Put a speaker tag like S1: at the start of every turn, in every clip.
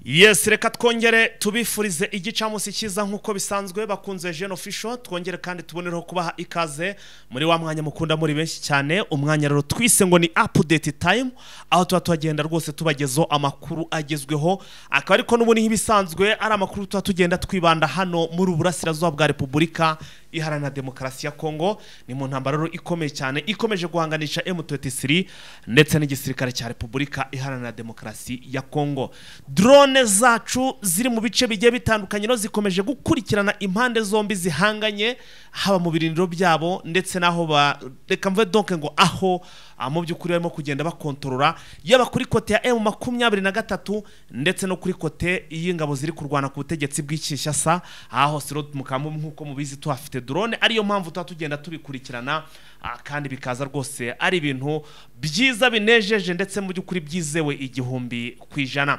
S1: Yes, reka twongere tubifurize igicamunsi cyiza nkuko bisanzwe bakunze Gen Official, twongere kandi tubonereho kubaha ikaze muri wa mwanya mukunda muri benshi cyane, umwanya rero twise ngo ni update time, aho tuba tugenda rwose tubagezo amakuru agezweho, akaba ariko n'ubu ni ibisanzwe ari amakuru tuba tugenda twibanda hano muri Burasirazuba bwa Repubulika Iharanira Demokarasi ya Kongo. Ni mu ntambara rero ikomeye cyane ikomeje guhanganisha M23 ndetse n'igisirikare cya Repubulika Iharanira Demokarasi ya Kongo. Drone zacu ziri mu bice bigiye bitandukanye no zikomeje gukurikirana impande zombi zihanganye, haba mu birindiro byabo ndetse naho reka mve donc ngo aho mu by'ukuri barimo kugenda bakontorora, yaba kuri kote ya M23 ndetse no kuri kote y'ingabo ziri kurwana ku butegetsi bw'Kinshasa. Aho siro mukamwe nkuko mubizi tuhafite drone, ariyo mpamvu tugenda tubikurikirana kandi bikaza rwose ari ibintu byiza binejeje ndetse mu by'ukuri byizewe 100%.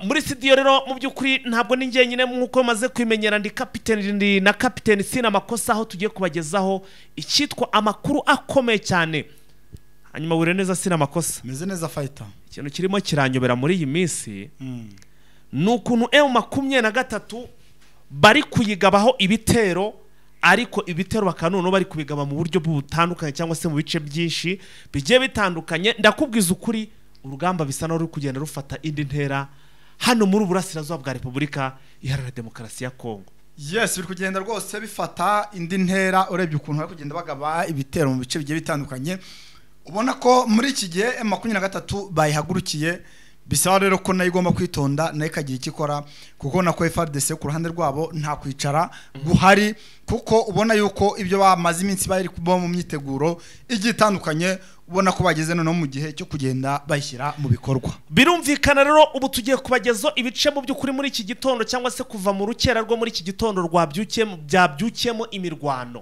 S1: Muri studio rero mu by'ukuri ntabwo ni njye nyine nkuko maze kwimenyera, ndi kapiteni na kapiteni Sina Makosa, aho tugiye kubagezaho icyitwa amakuru akomeye cyane. Hanyuma bure neza Sina Makosa,
S2: meze neza fighter.
S1: Ikintu kirimo kiranyobera muri iyi minsi nukuntu M23 bari kuyigabaho ibitero, ariko ibitero bakanuno bari kubigaba mu buryo butandukanye cyangwa se mu bice byinshi bigiye bitandukanye. Ndakubwiza ukuri, urugamba bisa no ruri kugenda rufata indi ntera hano muri Burasirazuba bwa Repubulika Iharanira Demokarasi ya Kongo.
S2: Yes, biri kugenda rwose bifata indi ntera, urebye ukuntu bari kugenda bagaba ibitero mu bice bigiye bitandukanye. Ubona ko muri iki gihe M23 bayihagurukiye, bisaba rero ko nayo igomba kwitonda nayo ikagira ikikora, kuko nako FARDC ku ruhande rwabo nta kwicara guhari, kuko ubona yuko ibyo bamaze iminsi bari kuba mu myiteguro igitandukanye, ubona ko bageze no mu gihe cyo kugenda bayishyira mu bikorwa.
S1: Birumvikana rero ubu tugiye kubagezo ibice mu by'ukuri muri iki gitondo cyangwa se kuva mu rukera rwo muri iki gitondo byabyukiyemo imirwano.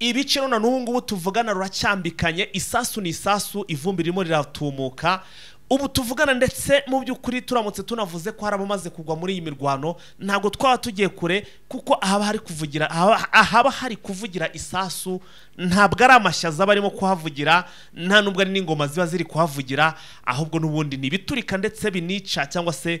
S1: Ibice none n'ubu ngubu tuvugana ruracyambikanye, isasu ni isasu, ivumbi ririmo riratumuka. Ubu tuvugana ndetse mu by'ukuri turamutse tunavuze ko harabamaze kugwa muri iyi mirwano, ntago twaba tugiye kure, kuko ahaba hari kuvugira isasu, ntabwo ari amashyaza barimo kuhavugira, nta nubwo ari n'ingoma ziba ziri kuhavugira, ahubwo n'ubundi ni biturika ndetse binica cyangwa se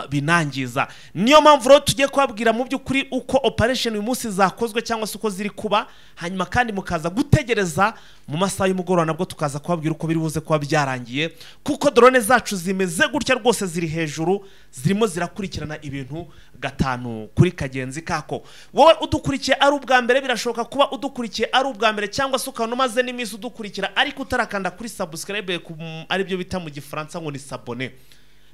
S1: binangiza. Niyo mpamvu rero tugiye kubabwira mu by'ukuri uko operation uyu munsi zakozwe cyangwa se uko ziri kuba, hanyuma kandi mukaza gutegereza mu masaha y'umugoroba nabwo tukaza kubabwira uko biri buze kuba byarangiye, kuko drone zacu zimeze gutya rwose, ziri hejuru, zirimo zirakurikirana ibintu gatanu kuri kagenzi kako. Wowe udukurikiye ari ubwa mbere, birashoboka kuba udukurikiye ari ubwa mbere cyangwa se ukaba umaze n'iminsi udukurikira ariko utarakanda kuri subscribe, ari byo bita mu Gifaransa ngo ni s'abonner.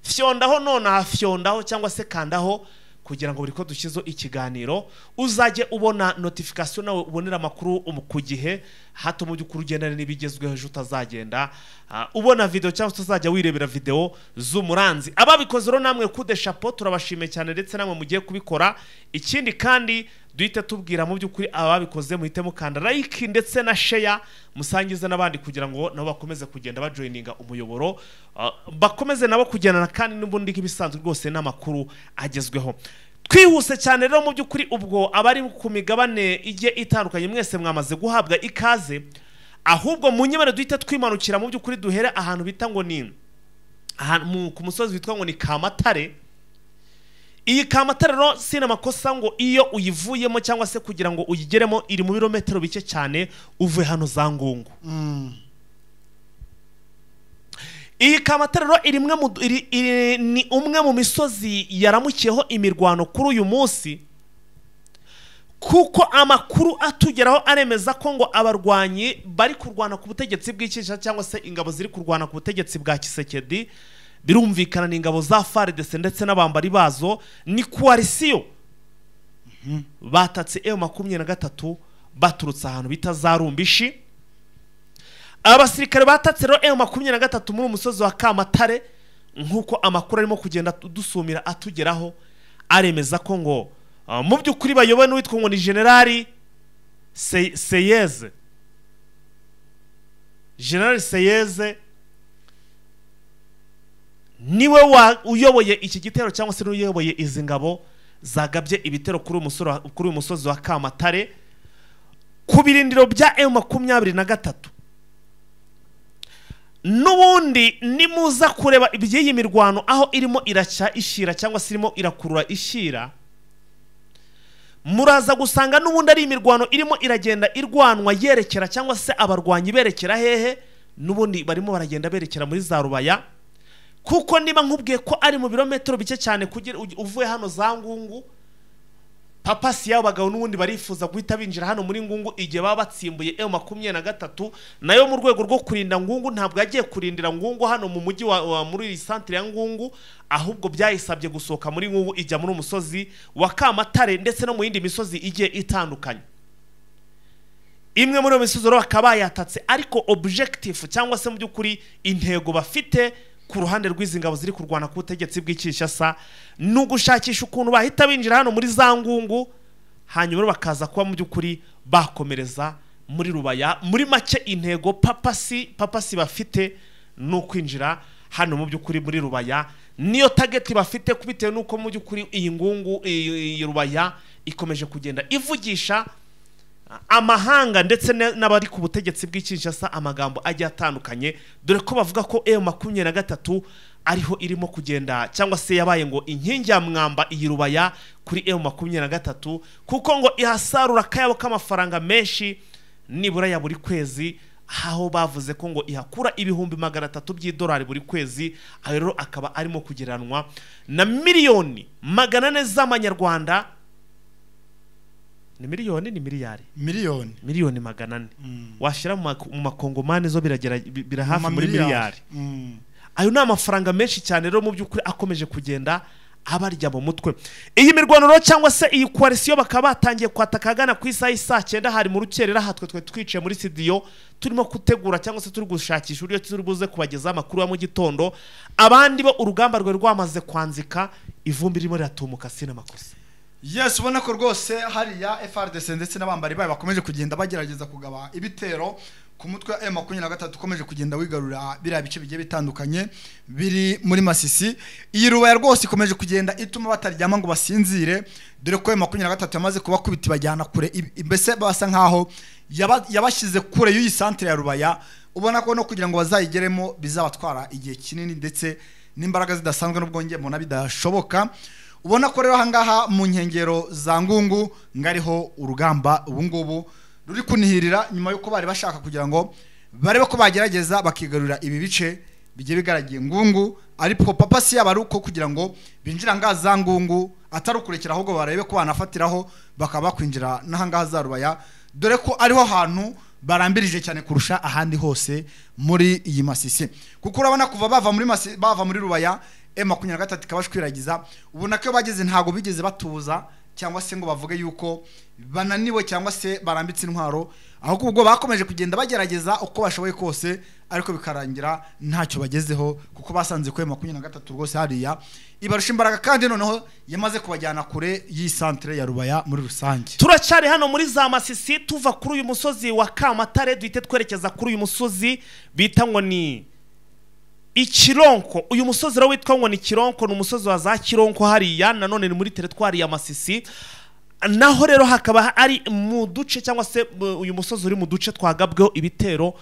S1: Fyondaho none fyondaho cyangwa se kandaho, kugira ngo buri ko dushyizo ikiganiro uzajye ubona notification nawe ubonera amakuru ku gihe, hato mu by'ukuri ugendane n'ibigezweho ejo utazagenda ubona video cyangwa utazajya wirebera video z'umuranzi. Ababikoze rero namwe kude chapeau, turabashimiye cyane ndetse namwe mugiye kubikora. Ikindi kandi duhite tubwira mu by'ukuri ababikoze muhite mukanda like ndetse na share, musangize n'abandi kugira ngo nabo bakomeze kugenda bajoininga umuyoboro, bakomeze nabo kugendana kandi n'ubundi nk'ibisanzwe rwose n'amakuru agezweho. Twihuse cyane rero mu by'ukuri, ubwo abari ku migabane igiye itandukanye mwese mwamaze guhabwa ikaze, ahubwo mu nyemere duhite twimanukira mu by'ukuri duhere ahantu bita ngo ni ahantu ku musozi witwa ngo ni Kamatare. Iyi Kamatare rero Sina Makosa ngo iyo uyivuyemo cyangwa se kugira ngo uyigeremo iri mu birometero bike cyane uvuye hano za Ngungu. Iyi Kamatare rero ni umwe mu misozi yaramukiyeho imirwano kuri uyu munsi, kuko amakuru atugeraho aremeza ko ngo abarwanyi bari kurwana ku butegetsi bw'Kinshasa cyangwa se ingabo ziri kurwana ku butegetsi bwa Kisekedi, birumvikana ni ingabo za FARDC ndetse n'abambari bazo, ni coalition batatse M23 baturutse ahantu bita za Rumbishi. Abasirikare batatse rero M23 muri umusozi wa Kamatare, nkuko amakuru arimo kugenda dusumira atugeraho aremeza ko ngo mu by'ukuri bayobowe n'uwitwa ngo ni General Seyeze. General Seyeze niwe uyoboye iki gitero cyangwa se uyoboye izi ngabo zagabye ibitero kuri uyu musozi wa Kamatare ku birindiro bya M23. n'ubundi nimuza kureba iby'iyi mirwano aho irimo iracya ishira cyangwa se irimo irakurura ishira, muraza gusanga n'ubundi ari imirwano irimo iragenda irwanwa yerekera cyangwa se abarwanyi berekera hehe, n'ubundi barimo baragenda berekera muri za Rubaya, kuko niba nkubwiye ko ari mu birometero bike cyane kugira uvuye hano za Ngungu, Papa si y'abagabo n'ubundi barifuza guhita binjira hano muri Ngungu igihe baba batsimbuye M23, nayo mu rwego rwo kurinda Ngungu ntabwo yagiye kurindira Ngungu hano mu mujyi wa muri centre ya Ngungu, ahubwo byayisabye gusohoka muri Ngungu ijya muri umusozi wa Kamatare ndetse no mu yindi misozi igiye itandukanye. Imwe muri misozi rero akaba yatatse, ariko objective cyangwa se mu by'ukuri intego bafite ku ruhande rw'izi ngabo ziri kurwana ku butegetsi bw'Kinshasa ni ugushakisha ukuntu bahita binjira hano muri za Ngungu, hanyuma bakaza kuba mu by'ukuri bakomereza muri Rubaya. Muri make intego Papa si bafite ni ukwinjira hano mu by'ukuri muri Rubaya, niyo target bafite, kubitewe n'uko mu by'ukuri iyi Ngungu iyi Rubaya ikomeje kugenda ivugisha amahanga ndetse n'abari ku butegetsi bw'Kinshasa amagambo agiye atandukanye, dore ko bavuga ko M23 ariho irimo kugenda cyangwa se yabaye ngo inkingi ya mwamba iyi Rubaya kuri M23, kuko ngo ihasarura akayabo k'amafaranga menshi nibura ya buri kwezi, aho bavuze ko ngo ihakura ibihumbi 300 by'idolari buri kwezi, aho rero akaba arimo kugeranwa na miliyoni 400 z'amanyarwanda. Ni miliyoni ni miliyari? Miliyoni 400. Washira mu makongomani zo bira hafi muri miliyari. Ayo ni amafaranga menshi cyane rero mu by'ukuri akomeje kugenda abarya mu mutwe. Iyi mirwaniro cyangwa se iyi coalition bakaba batangiye kwatakagana ku isaha isa 9 hari mu rukerera hatwe twicaye muri studio turimo kutegura cyangwa se turi gushakisha uburyo turi buze kubageza amakuru ya mu gitondo, abandi bo urugamba rwe rwamaze kwanzika, ivumbi ririmo riratumuka sina makosa.
S2: Yes, ubona ko rwose hariya FRDC ndetse n'abambari bayo bakomeje kugenda bagerageza kugaba ibitero ku mutwe wa M23 ukomeje kugenda wigarura biriya bice bigiye bitandukanye biri muri Masisi. Iyi Rubaya rwose ikomeje kugenda ituma bataryama ngo basinzire, dore ko M23 yamaze kubakubita bajyana kure, mbese basa nkaho yabashyize kure y'uyi centre ya Rubaya. Ubona ko no kugira ngo bazayigeremo bizabatwara igihe kinini ndetse n'imbaraga zidasanzwe n'ubwonge mbona bidashoboka. Ubona ko rero hangaha mu nkengero za Ngungu ngariho urugamba ubungubu ruri kunihirira, nyuma yuko bari bashaka kugira ngo barebe ko bagerageza bakigarurira ibi bice bigiye bigaragiye Ngungu, ariko Papa si yaba ruko kugira ngo binjira ngaha za Ngungu atari ukurekera ahubwo barebe ko banafatiraho bakaba kwinjira n'ahangaha za Rubaya, dore ko ariho hantu barambirije cyane kurusha ahandi hose muri iyi Masisi. Kuko urabona kuva bava muri Rubaya M23 ikabashwiragiza, ubona ko bageze ntago bigeze batuza cyangwa se ngo bavuge yuko bananiwe cyangwa se barambitse intwaro, ahubwo ubwo bakomeje kugenda bagerageza uko bashoboye kose, ariko bikarangira ntacyo bagezeho, kuko basanze ko M23 rwose hariya ibarusha imbaraga kandi noneho yamaze kubajyana kure y'i centre ya Rubaya muri rusange.
S1: Turacyari hano muri za Masisi, tuva kuri uyu musozi wa Kamatare duhite twerekeza kuri uyu musozi bita ngo ni Ikironko. Uyu musozi rero witwa ngo ni Kironko, ni umusozi wa za Kironko hariya nanone ni muri teritwari ya Masisi, naho rero hakaba ari mu duce cyangwa se uyu musozi uri mu duce twagabweho ibitero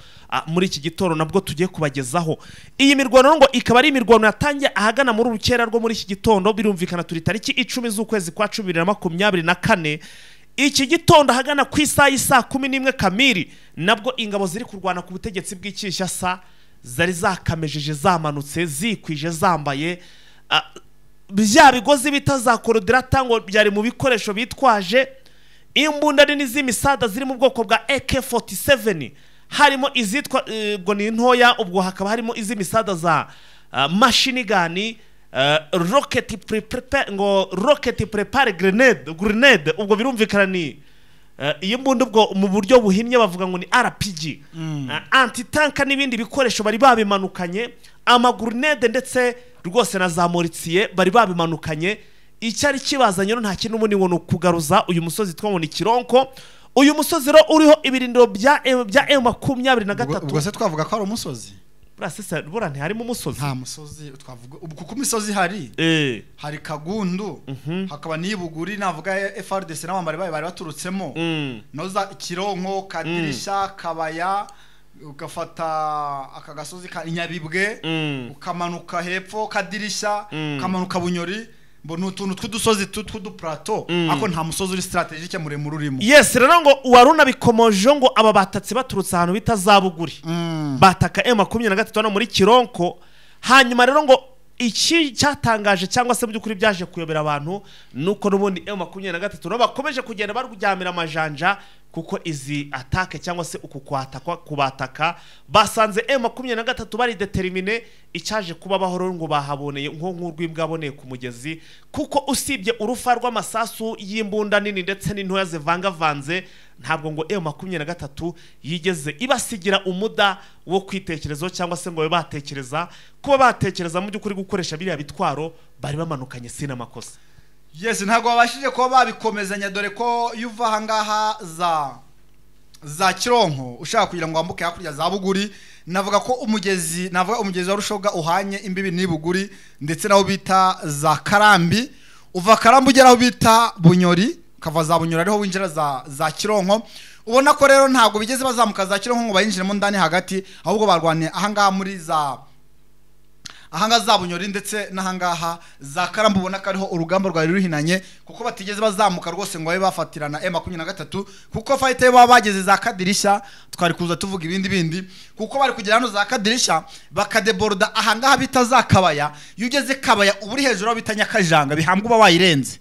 S1: muri iki gitoro nabwo tugiye kubagezaho. Iyi mirwano ngo ikaba ari imirwano yatangiye ahagana muri urukera rwo muri iki gitondo, birumvikana turi tariki 10 z'ukwezi kwa 2024. Iki gitondo ahagana ku isaha y'isa 11 kamiri nabwo ingabo ziri kurwana ku butegetsi bw'Kinshasa zari zakamejeje zamanutse zikwije zambaye bya bigozi bitazakorodera tango byari mu bikoresho bitwaje imbunda n'iz'imisada ziri mu bwoko bwa AK47, harimo izitwa ngo ni ntoya, ubwo hakaba harimo iz'imisada za machine gun, rocket prepare grenade, ubwo birumvikana ni iyi mbunda ubwo mu buryo buhinnye bavuga ngo ni RPG, anti-tank n'ibindi bikoresho bari babimanukanye, amagrenade ndetse rwose na za moritsiye bari babimanukanye. Icyari kibazanye no nta kintu ubundi ngo kugaruza uyu musozi twabona Ikironko. Uyu musozi rero uriho ibirindiro bya M23.
S2: Ubwo se twavuga ko ari umusozi?
S1: Burasesa burante harimo umusozi.
S2: Nta musozi twavuga kuko imisozi hari hari Kagundu, hakaba n'Ibuguri navuga FRDC n'abambari bari baturutsemo, no za Kironko, Kadirisha, Kabaya, ugafata aka gasozi ka Nyabibwe ukamanuka hepfo Kadirishya ukamanuka Bunyori mbona utuntu tw'udusozi tw'uduplateau ako nta musozi uri strategique muremure urimo.
S1: Yes, rero ngo waruna bikomoje ngo aba batatsi baturutse ahantu bita Zabuguri bataka M23 no muri Kironko. Hanyuma rero ngo iki cyatangaje cyangwa se by'ukuri byaje kuyobera abantu nuko n'ubundi M23 no bakomeje kugenda baruryamira amajanja kuko izi atake cyangwa se uku kwatakwa kubataka basanze M23 bari determine icyaje kuba bahoro ngo bahaboneye nko nk'urw'imbwaboneye ku mugezi kuko usibye urufa rw'amasasu y'imbunda nini ndetse n'intoya zivangavanze ntabwo ngo M23 yigeze ibasigira umuda wo kwitekerezo cyangwa se ngo batekereza kuba batekereza mu by'ukuri gukoresha biriya bitwaro bari bamanukanye sina makosa.
S2: Yes, ntabwo babashije kuba babikomezanya dore ko yuva hangaha za Kironko ushaka kugira ngo wambuke hakurya za Buguri navuga ko umugezi wa Rushoga uhanye imbibi n'Ibuguri ndetse naho bita za Karambi uva Karambi ugera aho bita Bunyori kava za Bunyori ariho winjira za Kironko. Ubona ko rero ntabwo bigeze bazamuka za Kironko ngo bayinjiremo ndani hagati ahubwo barwane ahangaha muri ahanga za Bunyori ndetse n'ahangaha za Karambi. Ubona ko ariho urugamba rwari ruhinanye kuko batigeze bazamuka rwose ngo babe bafatirana M23 kuko fight baba bageze za Kadirishya twari kuza tuvuga ibindi kuko bari kugera hano za Kadirishya bakadeborda ahangaha bita za Kabaya. Yugeze Kabaya uburi hejuru bitanya Kajanga bihambwa uba wayirenze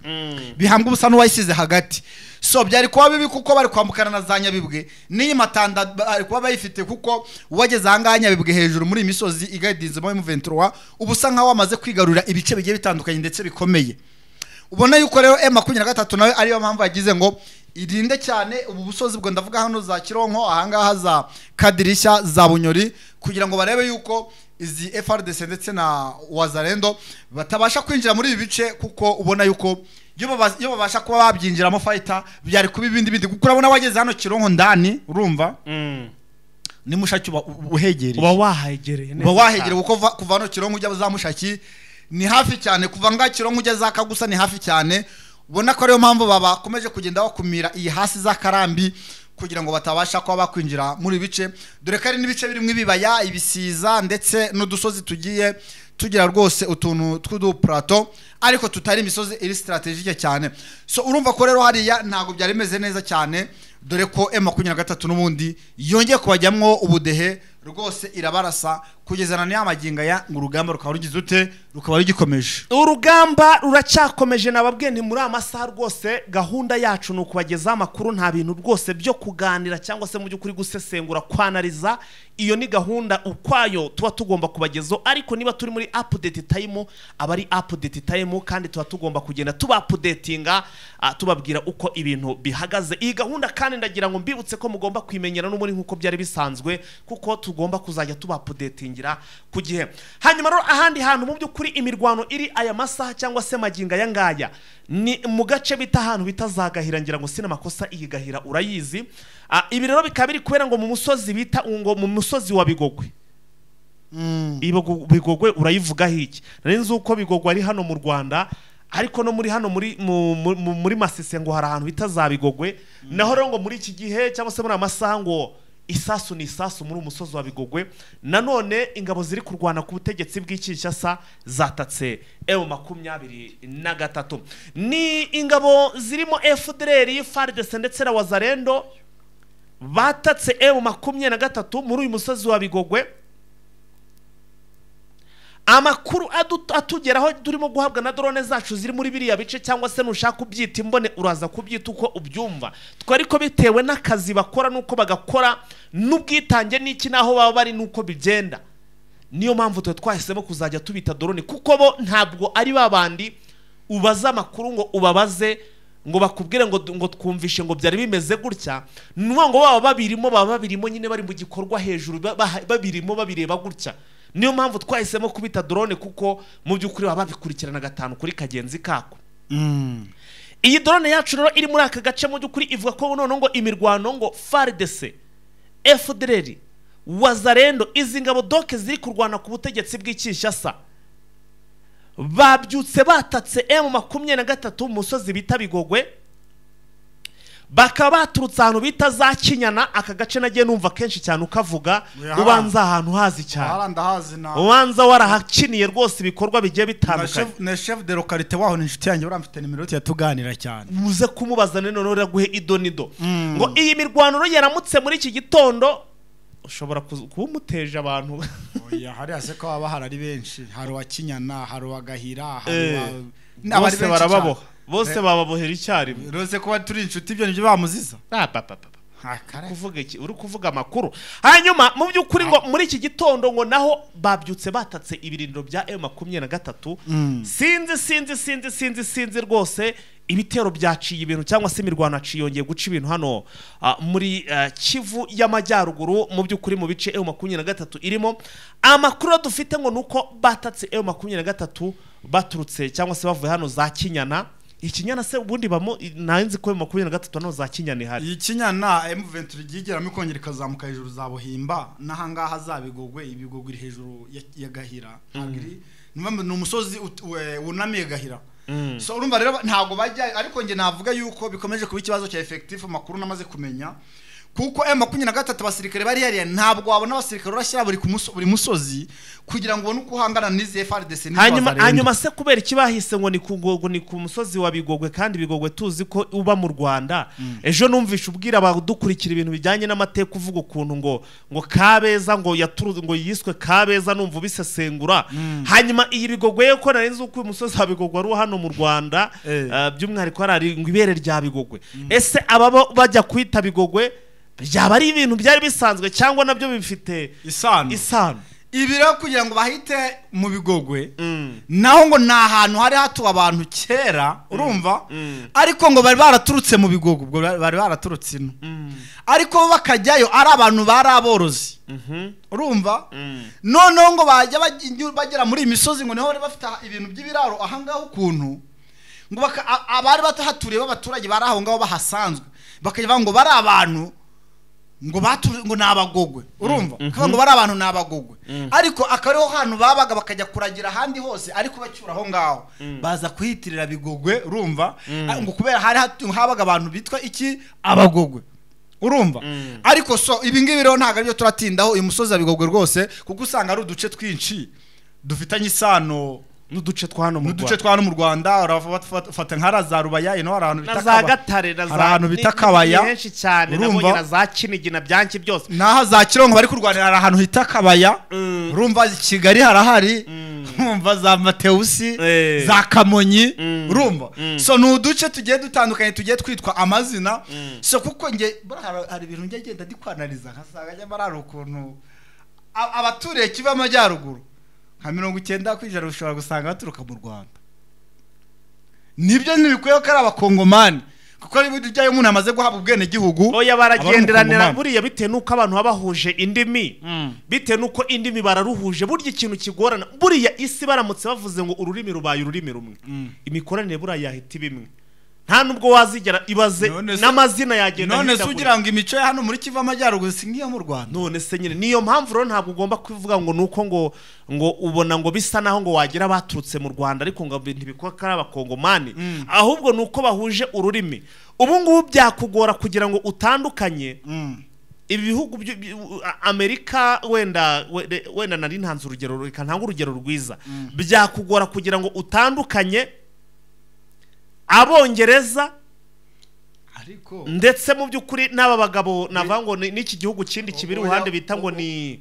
S2: bihambwa ubusa n'uwayisize hagati. So byari kuba bibi kuko bari kwambukana na za Nyabibwe n'iyi matanda bari kuba bayifite kuko wageze ahanga Nyabibwe hejuru muri imisozi igadize mu M23 ubusa nka wamaze kwigarurira ibice bigiye bitandukanye ndetse bikomeye. Ubona yuko rero M23 nawe ariyo mpamvu yagize ngo irinde cyane ubu busozi bwo ndavuga hano za Kironko ahangaha za Kadirishya za Bunyori kugira ngo barebe yuko izi FRDC ndetse na Wazalendo batabasha kwinjira muri ibi bice kuko ubona yuko iyo babasha kuba babyinjiramo fighter byari kuba ibindi kuko urabona wageze hano Kironko ndani urumva ni Mushaki uhegereye
S1: uba wahegereye
S2: kuko kuva hano Kironko ujya za Mushaki ni hafi cyane kuva nga Kironko ujya za Kagusa ni hafi cyane. Ubona ko ariyo mpamvu bakomeze kugenda bakumira iyi hasi za Karambi kugira ngo batabasha kuba bakwinjira muri bice dore ko ari n'ibice birimo ibibaya ibisiza ndetse n'udusozi tugira rwose utuntu tw'uduplateau ariko tutari imisozi iri strategique cyane. So urumva ko rero hariya ntago byari bimeze neza cyane dore ko M23 n'ubundi yongeye kubajyamwo ubudehe rwose irabarasa kugezana n'amaginga ya urugamba rukaba rugize ute rukaba rugikomeje.
S1: Urugamba ruracyakomeje nababwiye nti muri amasaha rwose gahunda yacu no kubageza amakuru nta bintu rwose byo kuganira cyangwa se mu by'ukuri gusesengura kwanariza. Iyo ni gahunda ukwayo tuba tugomba kubagezo ariko niba turi muri update time abari update time kandi tuba tugomba kugenda tuba updatinga tubabwira uko ibintu bihagaze. Iyi gahunda kandi ndagira ngo mbibutse ko mugomba kwimenyera no muri nkuko byari bisanzwe kuko tugomba kuzajya tuba updatingira ku gihe. Hanyuma rero ahandi hantu mu by'ukuri imirwano iri aya masaha cyangwa se maginga ya ngaya ni mu gace bita ahantu bitazagahira ngira ngo sina makosa iyi gahira urayizi. Ibi rero bikaba biri kubera ngo mu musozi bita ngo mu musozi wa Bigogwe. Bigogwe urayivuga hiki nari nzi uko Bigogwe ari hano mu Rwanda ariko no muri hano muri Masise ngo hari ahantu bita za Bigogwe naho rero ngo muri iki gihe cyangwa se muri amasaha ngo isasu ni isasu muri umusozi wa Bigogwe. Nanone ingabo ziri kurwana ku butegetsi bw'Ikinshasa zatatse M23 ni ingabo zirimo FDLR FARDC ndetse na Wazalendo batatse M23 muri uyu musozi wa Bigogwe. Amakuru atugeraho turimo guhabwa na drone zacu ziri muri biriya bice cyangwa se nushaka kubyita imbone uraza kubyita uko ubyumva twariko bitewe n'akazi bakora nuko bagakora n'ubwitange n'iki naho baba bari nuko bigenda. Niyo mpamvu twahisemo kuzajya tubita drone kuko bo ntabwo ari babandi ubaza amakuru ngo ubabaze ngo bakubwire ngo twumvishe ngo byari bimeze gutya nuko ngo baba babirimo nyine bari mu gikorwa hejuru babirimo babireba gutya. Niyo mpamvu twahisemo kubita drone kuko mu by'ukuri baba bikurikirana gatanu kuri kagenzi kako. Iyi drone yacu rero iri muri aka gace mu by'ukuri ivuga ko none ngo imirwano ngo FARDC FDLR Wazalendo izi ngabo doke ziri kurwana ku butegetsi bw'Ikinshasa babyutse batatse M23 mu musozi bita Bigogwe bakaba baturutse ahantu bita za Kinyana. Aka gace nagiye numva kenshi cyane ukavuga ubanza ahantu hazi cyane, ubanza warahakiniye rwose ibikorwa bigiye bitandukanye.
S2: na chef de localité waho n'inshuti yanjye uramfite nimero yatuganira cyane,
S1: muze kumubaza none raguhe idonido ngo iyi mirwano yaramutse muri iki gitondo ushobora kubumuteje abantu.
S2: Oya hari ase ko baba harari benshi, hari wa Kinyana, hari wa Gahira,
S1: bose barababoha, bose bababohera icyarimwe.
S2: Rose kuba turi inshuti ibyo nibyo bamuziza.
S1: Kuvuga iki uri kuvuga amakuru. Hanyuma mu by'ukuri ngo muri iki gitondo ngo naho babyutse batatse ibirindiro bya M23. Sinzi rwose ibitero byaciye ibintu cyangwa se imirwano aciyongeye guca ibintu hano muri Kivu y'Amajyaruguru. Mu by'ukuri mu bice M23 irimo amakuru dufite ngo nuko batatse M23 baturutse cyangwa se bavuye hano za Kinyana. Ikinyana se ubundi bamo nanzi ko M23 no za Kinyana ihari.
S2: Ikinyana M23 gigeramo ikongera ikazamuka hejuru za Buhimba nahangaha zabigogwe, ibigogwe iri hejuru ya Gahira. Agiri ni umusozi wunamiye Gahira. So urumva rero ntago bajya, ariko nge navuga yuko bikomeje kuba ikibazo cya effective makuru namaze kumenya, kuko M23 basirikare bari yari ntabwo wabona abasirikare urashyira buri musozi kugira ngo ubone uko uhangana n'izi FARDC.
S1: Hanyuma se kubera ikibahise ngo ni ku musozi wa Bigogwe, kandi Bigogwe tuzi ko uba mu Rwanda. Ejo numvisha ubwira abadukurikira ibintu bijyanye n'amateka uvuga ukuntu ngo Kabeza ngo yaturuze ngo yiswe Kabeza, numva bisesengura. Hanyuma iyi Bigogwe ko narinzi uko umusozi wa Bigogwe ari hano mu Rwanda, by'umwihariko hari ngo ibere rya Bigogwe. Ese aba bajya kwita Bigogwe byaba ari ibintu byari bisanzwe cyangwa nabyo bifite isano?
S2: Ibiro kugira ngo bahite mu Bigogwe naho ngo nta hantu hari hatuwe abantu kera, urumva? Ariko ngo bari baraturutse mu Bigogwe, ubwo bari baraturutse ino, ariko bakajyayo ari abantu bari aborozi, urumva? Noneho ngo bagera muri imisozi ngo niho bari bafite ibintu by'ibiraro ahangaho ukuntu ngo abari batahaturiye b'abaturage bari aho ngaho bahasanzwe, bakajya ngo bari abantu ngo nabagogwe, urumva? Ngo bari abantu nabagogwe, ariko akariho hantu babaga bakajya kuragira handi hose, ariko bacyura aho ngaho baza kuhitirira Bigogwe, urumva? Ngo kubera hari habaga abantu bitwa iki abagogwe, urumva? Ariko so ibi ngibi rero ntago aribyo turatindaho uyu musozi wa Bigogwe rwose, kuko usanga ari uduce twinshi dufitanye isano
S1: n'uduce twano
S2: mu Rwanda. Urafata nkara za Rubaya ino ahantu bita
S1: za Gatare na za
S2: bita Kabaya
S1: henshi cyane, nabonye na za Kinigi na byanki byose,
S2: naho za Kirongo bari kurwanira ahantu hita Kabaya, urumva? Kigali harahari, urumva? Za Mateusi, za Kamonyi, urumva? So n'uduce tugiye dutandukanye tugiye twitwa amazina. So kuko nge hari ibintu ngiye genda dikwanariza nkasanga nyamara ari ukuntu abaturiye Kivu y'Amajyaruguru nka 90% ushobora gusanga baturuka mu Rwanda. Nibyo ntibikwiye ko ari abakongomani, kuko ari ibintu byayo umuntu amaze guhabwa ubwene gihugu.
S1: Oya baragenderanira buriya bitewe nuko abantu babahuje indimi, bitewe nuko indimi bararuhuje. Burya ikintu kigorana buriya isi baramutse bavuze ngo ururimi rubaye ururimi rumwe, imikoranire buriya yahita bimwe, nta nubwo wazigera ibaze n'amazina yagenda.
S2: None se ugira ngo imico ya hano muri Kivu y'Amajyaruguru singiye mu Rwanda?
S1: None se nyine niyo mpamvu rero ntabwo ugomba kuvuga ngo nuko ngo ubona ngo bisa naho ngo wagira baturutse mu Rwanda ariko ngo ntibikora kari abakongomani, ahubwo nuko bahuje ururimi. Ubu ngubu byakugora kugira ngo utandukanye ibi bihugu Amerika, wenda nari ntanze urugero, reka ntanga urugero rwiza. Byakugora kugira ngo utandukanye Abongereza ariko ndetse mu by'ukuri n'aba bagabo navuga ngo n'iki gihugu kindi kibiri ruhande bita ngo ni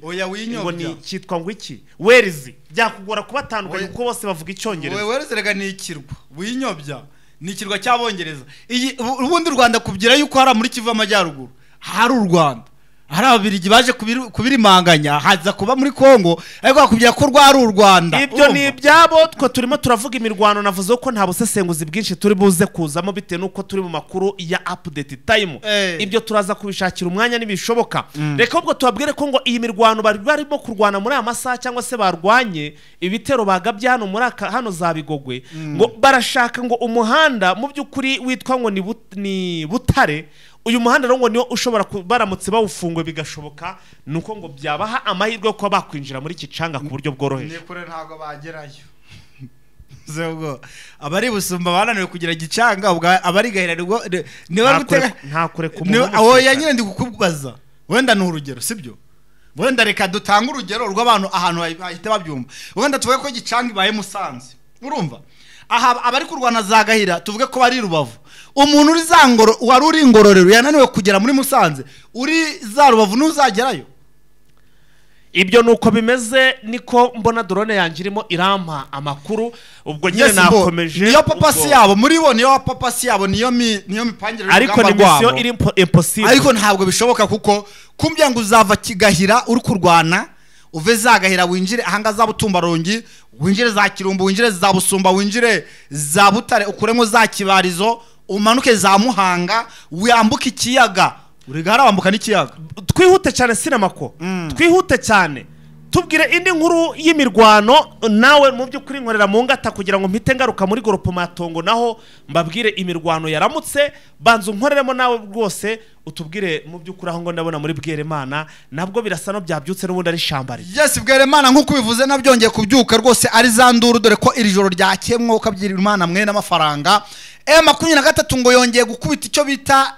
S1: cyitwa ngo iki Wales. Byakugora kubatandukanya kuko bose bavuga Icyongereza.
S2: Wales rega ni ikirwa, Winyobya ni ikirwa cy'Abongereza. Ubundi Rwanda kubyira yuko hari muri Kivu y'Amajyaruguru hari u Rwanda, hari ababirigi baje kubirimanganya haza kuba muri Kongo, ariko bakubwira ko rwari u Rwanda.
S1: Ibyo ni ibyabo, twe turimo turavuga imirwano. Navuze ko nta busesenguzi bwinshi turi buze kuzamo bitewe nuko turi mu makuru ya update time. Ibyo turaza kubishakira umwanya nibishoboka. Reka ubwo tubabwire ko ngo iyi mirwano barimo kurwana muri amasaha cyangwa se barwanye ibitero bagabye hano muri hano za Bigogwe, ngo barashaka ngo umuhanda mu by'ukuri witwa ngo ni Butare. Uyu muhanda rero ngo niyo ushobora baramutse bawufungwe bigashoboka nuko ngo byabaha amahirwe yo kuba bakwinjira muri Kicanga ku buryo bworoheje.
S2: Nekure ntago bagerayo. zego abari busumba bananiwe kugira gicanga abari gahiranirwa niba gutega
S1: nta kure ku muntu
S2: aho yanyine ndi kukubaza wenda ni urugero sibyo wenda reka dutanga urugero rw'abantu ahantu bahita babyumva wenda tuvuge ko gicanga ibaye Musanze urumva aha abari kurwana za Gahira tuvuge ko bari Rubavu umuntu uri zangoro wari uri Ngororero yananiwe kugera muri Musanze uri za Rubavu n'uzagerayo.
S1: Ibyo nuko bimeze niko mbona drone yanjye irimo irampa amakuru ubwo nyine nakomeje
S2: niyo papasi yabo muri bo niyo papasi yabo niyo mipangire
S1: ariko ni mission iri impossible
S2: ariko ntabwo bishoboka kuko kumbya ngo uzava Kigahira uri kurwana uve za Gahira winjire ahanga za Butumbarongi winjire za Kirumbu winjire za Busumba winjire za Butare ukuremo za Kibarizo umanuke za Muhanga wambuka ikiyaga urigara wambuka n'ikiyaga
S1: twihute cyane sinamako twihute cyane tubwire indi nkuru y'imirwano nawe mu by'ukuri nkorera mu ngata kugira ngo mpite ngaruka muri groupe matongo naho mbabwire imirwano yaramutse banzu nkoreremo nawe rwose utubwire mu by'ukuri aho ngo ndabona muri Bweremana nabwo birasa no byabyutse n'ubundi ari shambari.
S2: Yes Bweremana nkuko bivuze nabyongeye kubyuka rwose ari zanduru dore ko iri joro ryakemwe ukabyirira Imana mwe n'amafaranga M23 ngo yongeye gukubita icyo bita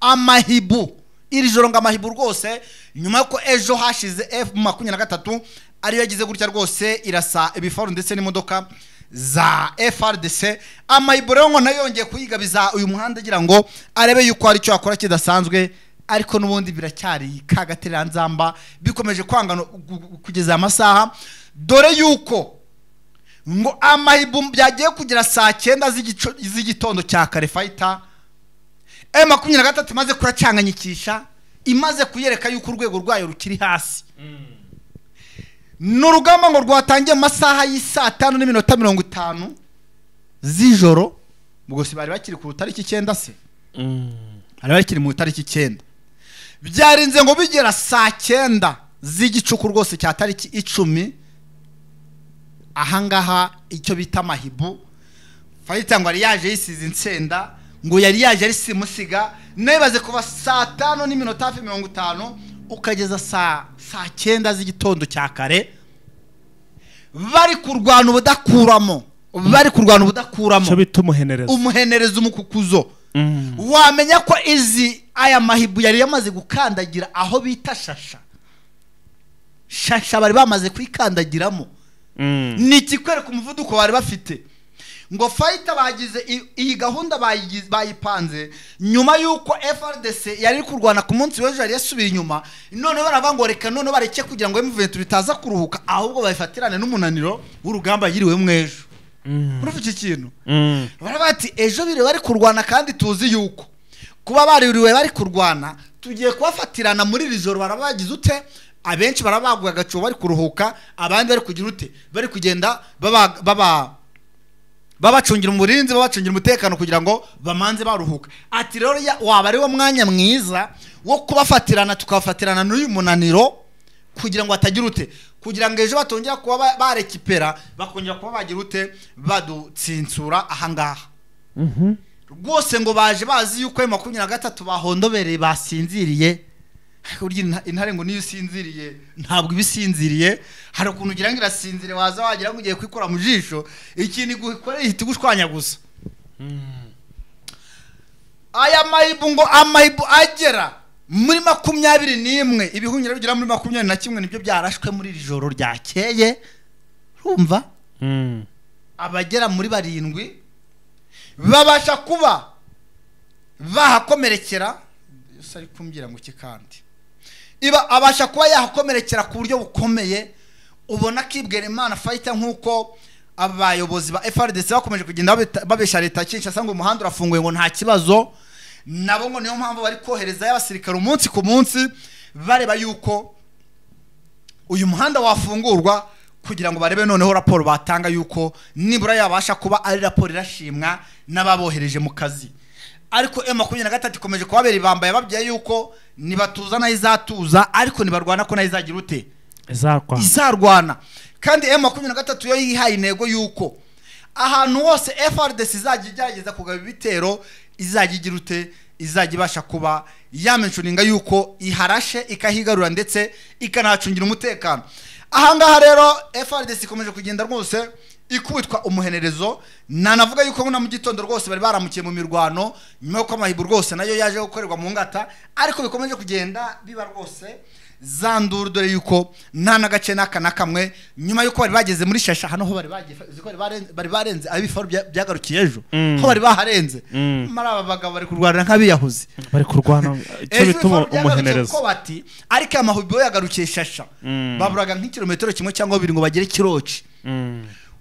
S2: amahibu iri joro ngo amahibu rwose nyuma yuko ejo hashize F23 ariyo yagize gutya rwose irasa ibifaru ndetse n'imodoka za FRDC amahibu rero ngo nayo yongeye kuyigabiza uyu muhanda agira ngo arebe yuko ari cyo akora kidasanzwe ariko nubundi biracyari kagaterera nzamba bikomeje kwangana kugeza amasaha dore yuko ngo amahibu byagiye kugira saa 9 z'igitondo cya kare fighter M23 imaze kuracanganyikisha imaze kuyereka yuko urwego rwayo rukiri hasi n'urugamba ngo rwatangiye amasaha y'isa 5:50 z'ijoro ubwo si bari bakiri ku tariki 9 se ari bakiri mu tariki 9 byarinze ngo bigera saa 9 z'igicuku rwose cya tariki 10 ahangaha icyo bita mahibu fighter ngo ari yaje yisize insenda ngo yari yaje ari simusiga nebaze kuva saa 5:50 ukageza saa 9 z'igitondo cya kare bari kurwana ubudakuramo
S1: cyo bita
S2: umuhenereza umukukuzo wamenya ko aya mahibu yari yamaze gukandagira aho bita shasha bari bamaze kwikandagiramo ni kikwereka umuvuduko bari bafite ngo fighter bagize iyi gahunda bayipanze nyuma yuko FRDC yari kurwana ku munsi w'ejo yari yasubiye inyuma none barabangoreka none bareke kugira ngo M23 bitaza kuruhuka ahubwo bayifatirane n'umunaniro w'urugamba yiriwe mwejo urufite ikintu barabati ejo bire bari kurwana kandi tuzi yuko kuba baririwe bari kurwana tugiye kubafatirana muri iri joro barabagize ute abenshi barabagwa gaco bari kuruhuka abandi bari kugira ute bari kugenda babacungira umurinzi babacungira umutekano kugira ngo bamanze baruhuka ati rero waba ari wo mwanya mwiza wo kubafatirana tukabafatirana n'uyu munaniro kugira ngo atagira ute kugira ngo ejo batongera kuba barekipera bakongera kuba bagira ute badutsinsura ahangaha rwose ngo baje bazi yuko M23 bahondobereye basinziriye urya intare ngo niyo usinziriye ntabwo ibisinziriye hari ukuntu ugira ngo irasinzire waza wagira ngo ugiye kwikora mu jisho ikintu gukorera ihita gushwanya gusa aya mahibu ngo amahibu agera muri 21 ibihunyira bigira muri 21 nibyo byarashwe muri iri joro ryakeye urumva abagera muri 7 babasha kuba bahakomerekera yose ari kumbwira ngo kikandi iba abasha kuba yahakomerekera ku buryo bukomeye ubona kibwera Imana fighter nkuko abayobozi ba FRDC bakomeje kugenda babesha leta Kinshasa ngo umuhanda urafunguye ngo nta kibazo nabo ngo niyo mpamvu bari kohereza y'abasirikare umunsi ku munsi bareba yuko uyu muhanda wafungurwa kugira ngo barebe noneho raporo batanga yuko nibura yabasha kuba ari raporo irashimwa n'ababohereje mu kazi ariko M23 ikomeje kubabera ibambaye babyaye yuko nibatuza na izatuza ariko nibarwana ko na izagira ute izarwana kandi M23 yo yihaye intego yuko ahantu hose FRDC izagerageza kugaba ibitero izagigira ute izagibasha kuba yamencuninga yuko iharashe ikahigarura ndetse ikanacungira umutekano ahangaha rero FRDC ikomeje kugenda rwose ikubitwa umuhenerezo. Nanavuga yuko na mu gitondo rwose bari baramukiye mu mirwano nyuma yuko amahibu rwose nayo yaje gukorerwa mu ngata, ariko bikomeje kugenda biba rwose zanduru, dore yuko nta nagace n'aka na kamwe nyuma yuko bari bageze muri Shasha hano ho bari barenze abifaru byagarukiye ejo ho bari baharenze. Mara aba bagabo bari kurwana nk'abiyahuzi,
S1: bari kurwana icyo bituma umuhenerezo
S2: ko bati ariko amahubi yagarukiye Shasha baburaga nk'ikilometero kimwe cyangwa 2 ngo bagere Kiroci.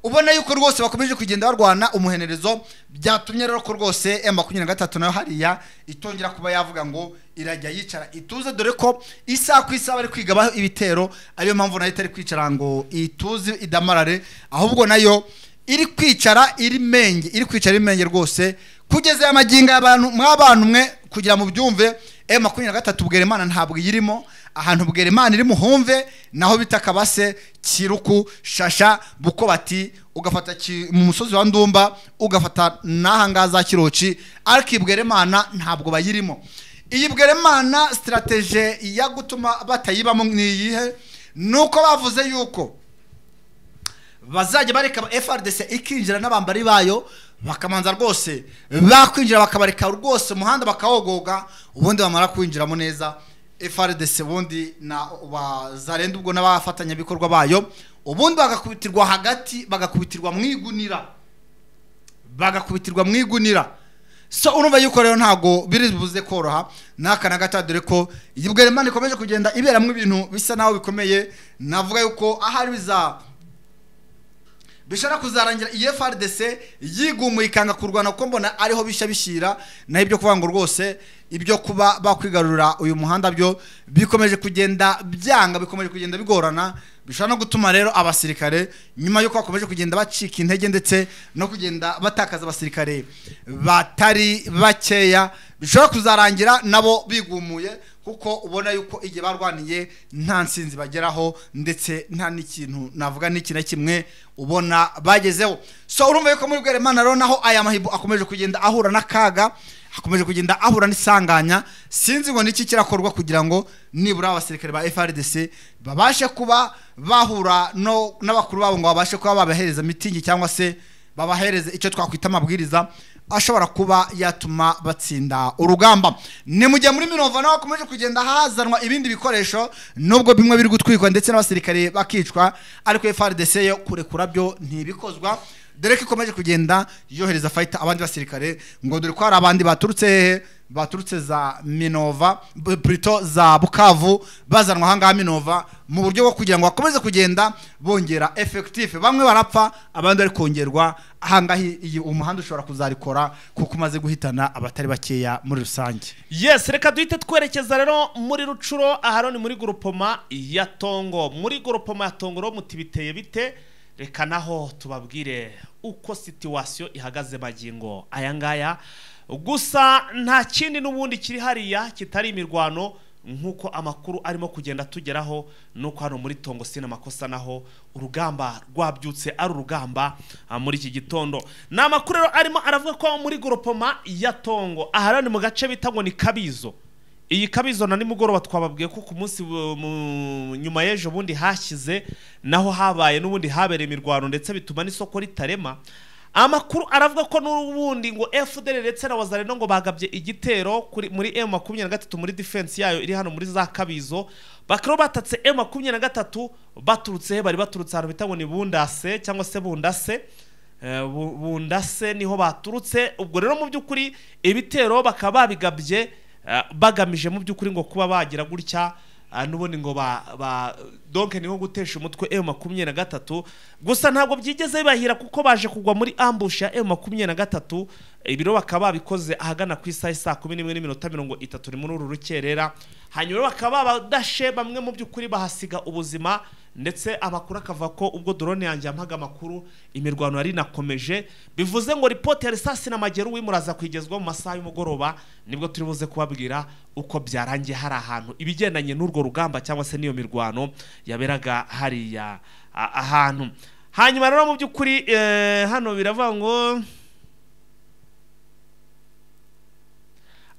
S2: Ubona yuko rwose bakomeje kugenda barwana umuhenerezo, byatumye rero ko rwose M23 nayo hariya itongera kuba yavuga ngo irajya yicara ituze, dore ko isa ku isa bari kwigabaho ibitero, ariyo mpamvu nayo itari kwicara ngo ituze idamarare, ahubwo nayo iri kwicara iri menge rwose kugeza amaginga y'abantu mw'abantu mwe kugira mu byumve. M23 Bwerimana ntabwo yirimo, ahantu Bwerimana iri muhumve naho bitakabase Kiruku, Shasha, Bukobati, ugafata mu musozi wa Ndumba, ugafata nahangaza Kiroci, ariko Bwerimana ntabwo bayirimo. Iyi Bwerimana strategie ya gutuma batayibamo niyihe, nuko bavuze yuko bazajya bareka FRDC ikinjira n'abambari bayo bakamanza rwose bakwinjira bakabareka rwose umuhanda bakawogoga, ubundi bamara kwinjiramo neza FRDC ubundi na bazarenda ubwo n'abafatanya bikorwa bayo, ubundi bagakubitirwa hagati, bagakubitirwa mwigunira. So urumva yuko rero ntago biribuze koroha n'aka na gata, dore ko iyi Bwerimana ikomeje kugenda iberamwe ibintu bisa naho bikomeye. Navuga yuko ahari bishara kuzarangira FRDC yigumuye ikanga kurwana, kuko mbona ariho bishira na ibyo kuvuga ngo rwose ibyo kuba bakwigarurira uyu muhanda byo bikomeje kugenda byanga, bikomeje kugenda bigorana, bishobora no gutuma rero abasirikare nyuma yuko bakomeje kugenda bacika intege ndetse no kugenda batakaza abasirikare batari bakeya, bishobora kuzarangira nabo bigumuye, kuko ubona yuko igihe barwaniye nta nsinzi bageraho ndetse nta n'ikintu navuga n'iki na kimwe ubona bagezeho. So urumva yuko muri Bwerimana rero naho aya mahibu akomeje kugenda ahura n'akaga, akomeje kugenda ahura n'isanganya. Sinzi ngo niki kirakorwa kugira ngo nibura abasirikare ba FRDC babashe kuba bahura no n'abakuru babo ngo babashe kuba babahereza mitingi cyangwa se babahereze icyo twakwita amabwiriza ashobora kuba yatuma batsinda urugamba. Ni mujya muri Minova naho akomeje kugenda hazanwa ibindi bikoresho, nubwo bimwe biri gutwikwa ndetse n'abasirikare bakicwa, ariko FRDC yo kurekura byo ntibikozwa, dore ko ikomeje kugenda yohereza fighter abandi basirikare ngo dore ko hari abandi baturutse za Minova plutôt za Bukavu bazanwa hanga Minova mu buryo bwo kugira ngo bakomeze kugenda bongera effective. Bamwe barapfa abandi ari kongerwa hanga iyi umuhanda ushobora kuzarikora kuko umaze guhitana abatari bakeya muri rusange.
S1: Yes, reka duhite twerekeza rero muri Rucuro, aharoni muri groupement ya Tongo. Muri groupement ya Tongo ro mutibiteye bite, reka naho tubabwire uko situation ihagaze magingo aya ngaya. Gusa nta kindi n'ubundi kiri hariya kitari imirwano, nkuko amakuru arimo kugenda tugeraho nuko hano muri Tongo sina makosa naho urugamba rwabyutse ari urugamba muri iki gitondo. Na amakuru rero arimo aravuga ko muri groupement ya Tongo aharani mu gace bita ngo ni Kabizo. Iyi Kabizo na nimugoroba twababwiye ko ku munsi nyuma y'ejo bundi hashyize naho habaye n'ubundi habere imirwano ndetse bituma n'isoko ritarema. Amakuru aravuga ko n'ubundi ngo FDL ndetse na Wazalendo ngo bagabye igitero muri M23 muri defense yayo iri hano muri za Kabizo, bakaro batatse M23 baturutse bari baturutse hano bita ngo ni Bundase cyangwa se Bundase niho baturutse. Ubwo rero mu by'ukuri ibitero bakaba babigabye bagamije mu by'ukuri ngo kuba bagira gutya nubundi ngo donc niho gutesha umutwe M23. Gusa ntabwo byigeze bahira kuko baje kugwa muri ambush ya M23. Ibiro bakaba babikoze ahagana ku isaha 11:30 muri uru rukerera, hanyuma bakaba badashe bamwe mu by'ukuri bahasiga ubuzima, ndetse amakuru akava ko ubwo drone yanjye yampaga amakuru imirwano yari nakomeje, bivuze ngo report ya risasi na mageru wimuraza kwigezwa mu masaha y'umugoroba, nibwo turi buze kubabwira uko byarangiye hari ahantu ibigendanye n'urwo rugamba cyangwa se niyo mirwano yaberaga hariya ahantu. Hanyuma rero mu by'ukuri hano biravuga ngo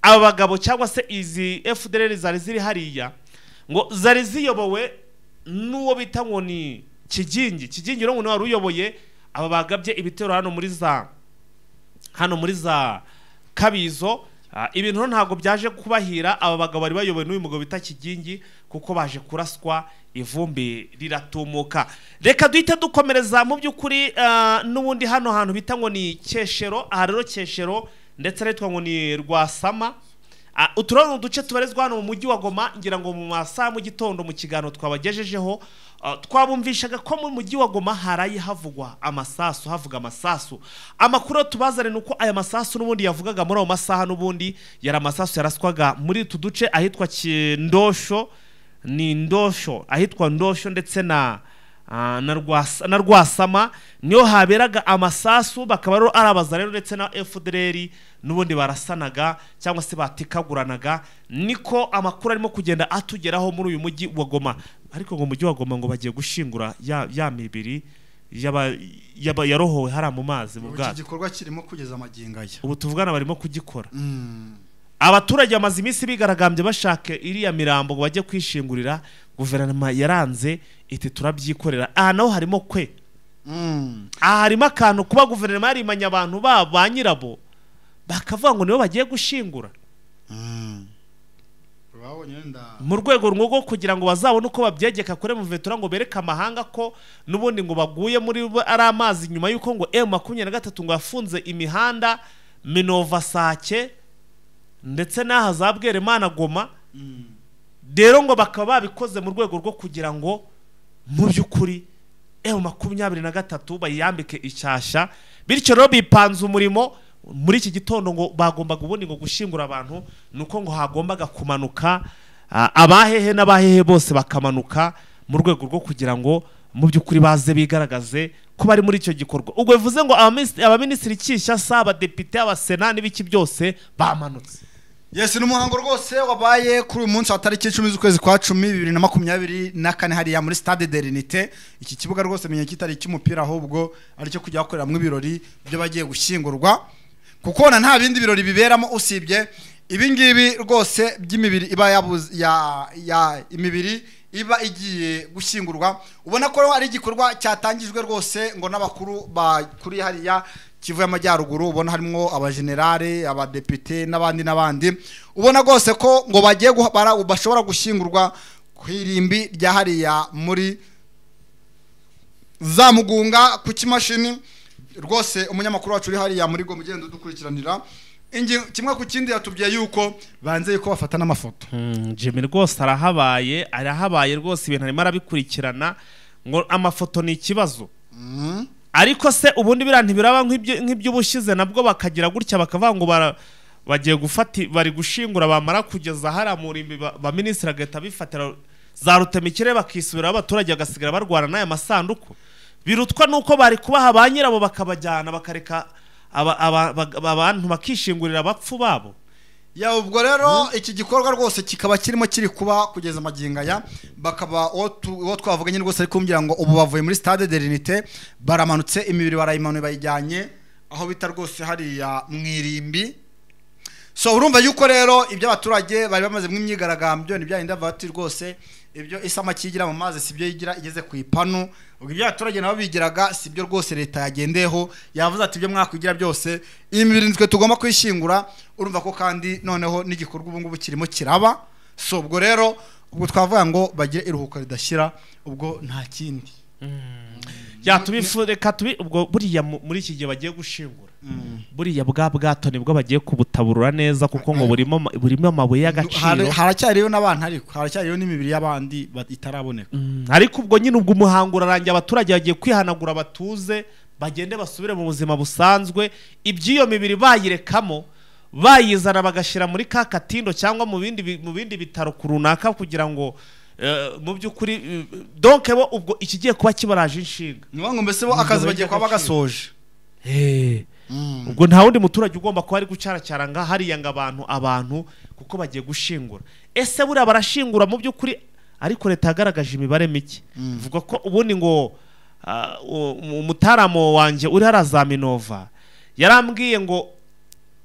S1: aba bagabo cyangwa se izi FDL zari ziri hariya ngo zari ziyobowe n'uwo bita ngo ni Kigingi rero ngo wari uyoboye aba bagabye ibitero hano muri za Kabizo. Ibintu ntago byaje kubahira aba bagabo bari bayoboye n'uyu mugabo bita Kigingi kuko baje kuraswa ivumbi riratumuka. Reka duhite dukomereza mu by'ukuri n'ubundi hano hantu bita ngo ni Cyeshero. Aha rero Cyeshero ndetse aritwa ngo ni Rwasama. Uturano duce tubarizwa hano mu mujyi wa Goma, ngira ngo mu masaha mu gitondo mu kiganiro twabagejejeho twabumvishaga ko mu mujyi wa Goma harayi havuga amasasu. Amakuru tubazane nuko aya masasu n'ubundi yavugaga muri abo masaha n'ubundi yari amasasu yaraswaga muri tuduce ahitwa Ndosho ahitwa Ndosho ndetse na Rwasama niyo haberaga amasasu. Bakaba rero arabaza rero ndetse na FDLR n'ubundi barasanaga cyangwa se batikaguranaga. Niko amakuru arimo kugenda atugeraho muri uyu mujyi wa Goma. Ariko ngo mujyi wa Goma ngo bagiye gushingura ya mibiri yarohowe hara mu mazi mu bwato.
S2: Iki gikorwa kirimo kugeza amagingaya.
S1: Ubu tuvugana barimo kugikora. Abaturage amazi imisi bigaragambye bashaka iriya mirambo ngo bajye kwishingurira. Guverinoma yaranze iti turabyikorera. Aha naho harimo kwe. Harimo akantu kuba guverinoma yarimanya abantu ba nyirabo bakavuga ngo nibo bagiye gushingura. Mu rwego rwo kugira ngo bazabone uko babyegeka kure mu vetura ngo bereke amahanga ko n'ubundi ngo baguye muri ari amazi nyuma yuko ngo M23 ngo yafunze imihanda Minova Sake ndetse n'aha za Bweremana Goma. Rero ngo bakaba babikoze mu rwego rwo kugira ngo mu by'ukuri M23 bayambike icyasha. Bityo rero bipanze umurimo muri iki gitondo ngo bagombaga ubundi ngo gushingura abantu, nuko ngo hagombaga kumanuka abahehe n'abahehe bose bakamanuka mu rwego rwo kugira ngo mu by'ukuri baze bigaragaze ko bari muri icyo gikorwa. Ubwo bivuze ngo abaminisitiri Kinshasa, abadepite, abasena n'ibiki byose bamanutse.
S2: Yes, n'umuhango rwose wabaye kuri uyu munsi wa tariki 10 z'ukwezi kwa 10 2024 hariya muri Stade de l'Unité. Iki kibuga rwose menye kitari cy'umupira ahubwo ari cyo kujya gukorera mu ibirori byo bagiye gushyingurwa, kuko nta bindi birori biberamo usibye ibingibi rwose by'imibiri iba imibiri iba igiye gushyingurwa. Ubona ko ari igikorwa cyatangijwe rwose ngo n'abakuru bakuri hariya Kivu y'Amajyaruguru. Ubona harimo abagenerale, abadepite n'abandi. Ubona rwose ko ngo bagiye bashobora gushyingurwa ku irimbi rya hariya muri za Mugunga ku Kimashini. Rwose umunyamakuru wacu uri hariya muri Goma ugenda dukurikiranira kimwe ku kindi yatubwiye yuko banze yuko bafata n'amafoto.
S1: Jimmy rwose arahabaye rwose ibintu arimo arabikurikirana ngo amafoto ni ikibazo. Ariko se ubundi biraba nk'iby'ubushize nabwo bakagira gutya bakavuga ngo bagiye bari gushingura bamara kugeza hara mu rimbi ba ministre agahita bifatira za rutemikire bakisubira abaturage bagasigara barwana n'aya masanduku. Birutwa nuko bari kubaha ba nyirabo bakabajyana bakareka abantu bakishingurira abapfu babo.
S2: Ya ubwo rero iki gikorwa rwose kikaba kirimo kiri kuba kugeza amagingaya. Bakaba uwo twavuganye rwose ari kumbwira ngo ubu bavuye muri Stade de l'Unité baramanutse imibiri barayimanuye bayijyanye aho bita rwose hariya mwirimbi. So urumva yuko rero ibyo abaturage bari bamaze mu imyigaragambyo ni bya indavati rwose ibyo isama kigira mu mazi sibyo yigira igeze ku ipanu. Ubwo ibyo abaturage nabo bigiraga sibyo rwose leta yagendeho yavuze ati ibyo mwakwigira byose imibiri nitwe tugomba kwishingura. Urumva ko kandi noneho n'igikorwa ubu ngubu kirimo kiraba. So ubwo rero ubwo twavuga ngo bagire iruhuka ridashira ubwo nta kindi.
S1: Yatubifureka ubwo buriya muri iki gihe bagiye gushingura. Buriya bwato nibwo bagiye kubutaburura neza kuko ngo burimo amabuye y'agaciro.
S2: Haracyariyo n'abantu ariko haracyariyo n'imibiri y'abandi itaraboneka.
S1: Ariko ubwo nyine ubwo umuhango urarangiye abaturage bagiye kwihanagura batuze bagende basubire mu buzima busanzwe. Iby'iyo mibiri bayirekamo bayizana bagashyira muri ka katindo cyangwa mu bindi bitaro runaka kugira ngo mu by'ukuri donc bo ubwo ikigiye kuba kibaraje inshinga.
S2: Niyo ngo mbese bo akazi bagiye kuba bagasoje.
S1: Ubwo nta wundi muturage ugomba kuba ari gucaracara nga hariya ngo abantu kuko bagiye gushingura. Ese buriya barashingura mu by'ukuri ariko leta yagaragaje imibare mike. Vuga ko ubundi ngo umutaramo wanje uri haraza Minova yarambwiye ngo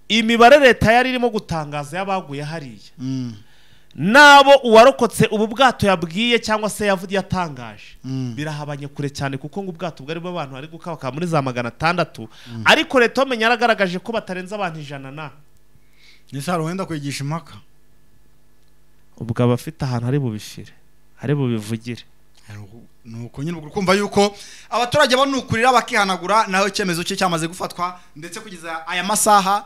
S1: imibare leta yari irimo gutangaza yabaguye hariya nabo uwarokotse ubu bwato yabwiye cyangwa se yatangaje birahabanye kure cyane kuko ngo ubwato bwarimo abantu bari gukabaka muri za 600 ariko leta yamenye yaragaragaje ko batarenza abantu 100
S2: nisaro wenda kwigisha impaka
S1: ubwo abafite ahantu ari bubishire ari bubivugire
S2: nuko nyine ukumva yuko abaturage banukurira bakihanagura naho icyemezo cye cyamaze gufatwa ndetse kugeza aya masaha